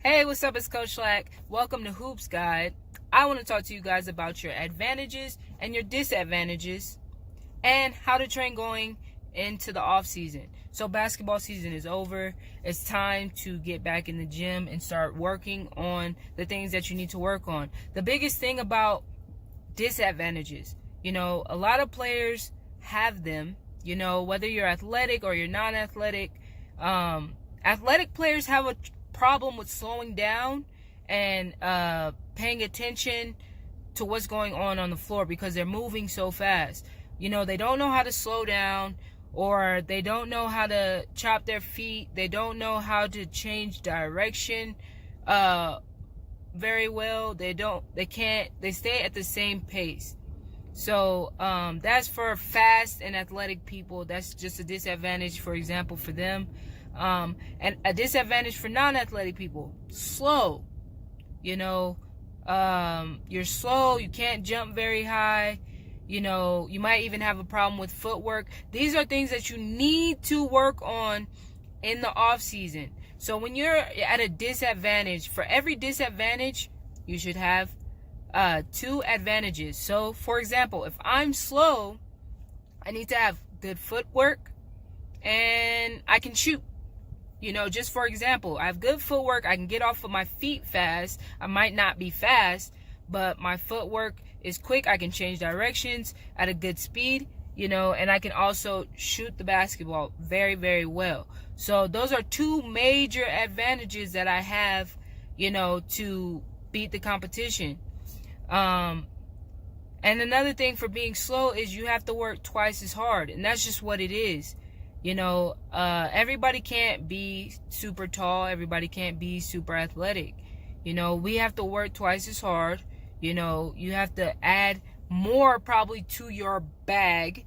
Hey, what's up? It's Coach Slack. Welcome to Hoopz Guide. I want to talk to you guys about your advantages and your disadvantages and how to train going into the off season. So basketball season is over. It's time to get back in the gym and start working on the things that you need to work on. The biggest thing about disadvantages, a lot of players have them, whether you're athletic or you're non-athletic. Athletic players have a problem with slowing down and paying attention to what's going on the floor because they're moving so fast. They don't know how to slow down, or they don't know how to chop their feet. They don't know how to change direction very well. They stay at the same pace. So that's for fast and athletic people. That's just a disadvantage, for example, for them. And a disadvantage for non-athletic people, slow. You're slow, you can't jump very high, you might even have a problem with footwork. These are things that you need to work on in the off season. So when you're at a disadvantage, for every disadvantage, you should have 2 advantages. So for example, if I'm slow, I need to have good footwork and I can shoot. Just for example, I have good footwork. I can get off of my feet fast. I might not be fast, but my footwork is quick. I can change directions at a good speed, and I can also shoot the basketball very, very well. So those are 2 major advantages that I have, to beat the competition. And another thing for being slow is you have to work twice as hard, and that's just what it is. Everybody can't be super tall. Everybody can't be super athletic. We have to work twice as hard. You have to add more probably to your bag,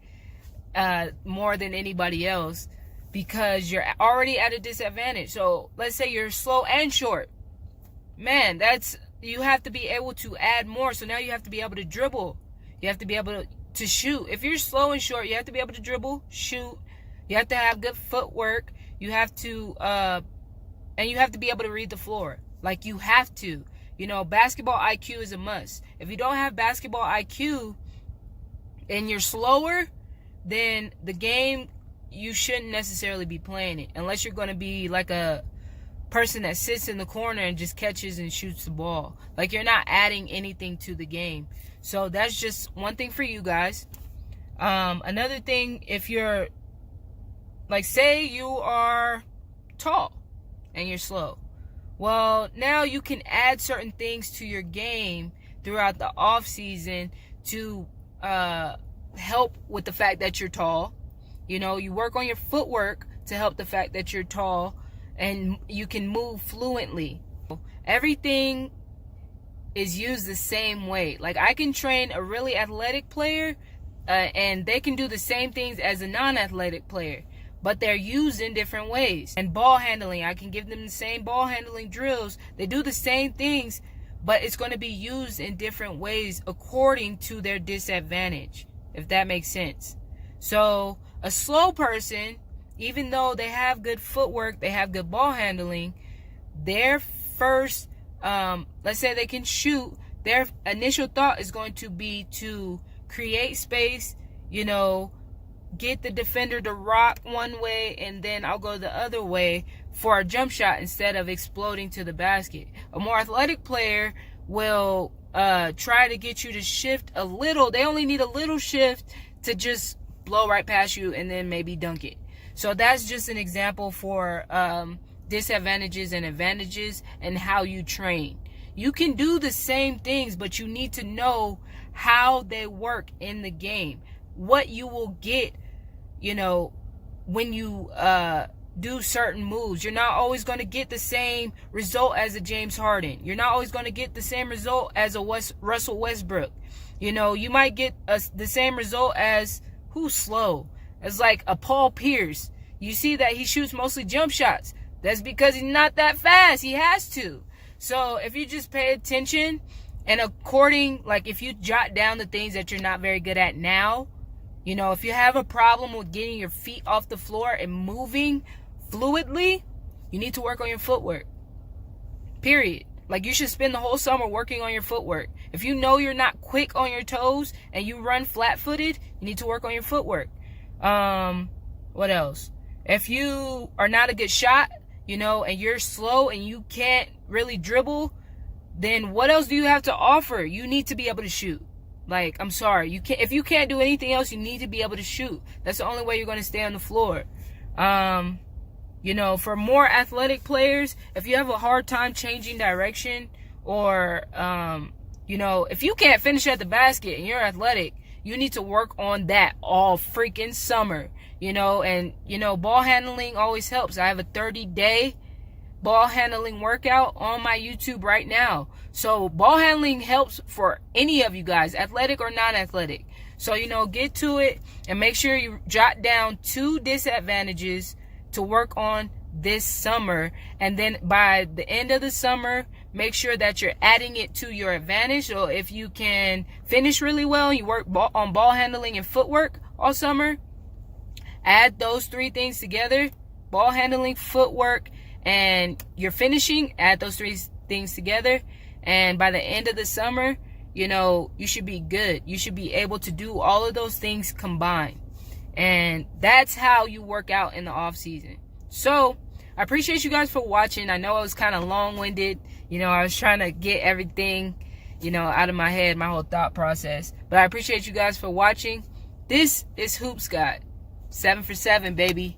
more than anybody else, because you're already at a disadvantage. So let's say you're slow and short. Man, you have to be able to add more. So now you have to be able to dribble. You have to be able to shoot. If you're slow and short, you have to be able to dribble, shoot. You have to have good footwork. You have to, and you have to be able to read the floor. Like, you have to. Basketball IQ is a must. If you don't have basketball IQ and you're slower, then the game, you shouldn't necessarily be playing it. Unless you're going to be like a person that sits in the corner and just catches and shoots the ball. Like, you're not adding anything to the game. So that's just one thing for you guys. Another thing, if you're, like, say you are tall and you're slow. Well, now you can add certain things to your game throughout the off season to help with the fact that you're tall. You work on your footwork to help the fact that you're tall, and you can move fluently. Everything is used the same way. Like, I can train a really athletic player and they can do the same things as a non-athletic player, but they're used in different ways. And ball handling, I can give them the same ball handling drills. They do the same things, but it's going to be used in different ways according to their disadvantage, if that makes sense. So a slow person, even though they have good footwork, they have good ball handling, their first, let's say they can shoot, their initial thought is going to be to create space, get the defender to rock one way, and then I'll go the other way for a jump shot instead of exploding to the basket. A more athletic player will try to get you to shift a little. They only need a little shift to just blow right past you and then maybe dunk it. So that's just an example for disadvantages and advantages and how you train. You can do the same things, but you need to know how they work in the game. What you will get, when you do certain moves. You're not always going to get the same result as a James Harden. You're not always going to get the same result as a Russell Westbrook. You might get the same result as who's slow, as like a Paul Pierce. You see that he shoots mostly jump shots. That's because he's not that fast. He has to. So if you just pay attention and if you jot down the things that you're not very good at now, if you have a problem with getting your feet off the floor and moving fluidly, you need to work on your footwork. Period. Like, you should spend the whole summer working on your footwork. If you know you're not quick on your toes and you run flat-footed, you need to work on your footwork. What else? If you are not a good shot, you know, and you're slow and you can't really dribble, then what else do you have to offer? You need to be able to shoot. Like, I'm sorry. If you can't do anything else, you need to be able to shoot. That's the only way you're going to stay on the floor. You know, for more athletic players, if you have a hard time changing direction, or, you know, if you can't finish at the basket and you're athletic, you need to work on that all freaking summer, you know. And, you know, ball handling always helps. I have a 30-day ball handling workout on my YouTube right now. So ball handling helps for any of you guys, athletic or non-athletic. So, you know, get to it and make sure you jot down 2 disadvantages to work on this summer. And then by the end of the summer, make sure that you're adding it to your advantage. So if you can finish really well, you work on ball handling and footwork all summer, add those 3 things together: ball handling, footwork, and your finishing. Add those 3 things together, and by the end of the summer, you know, you should be good. You should be able to do all of those things combined. And that's how you work out in the off season. So I appreciate you guys for watching. I know I was kind of long-winded. You know, I was trying to get everything, you know, out of my head, my whole thought process. But I appreciate you guys for watching. This is Hoopz God. 7 for 7, baby.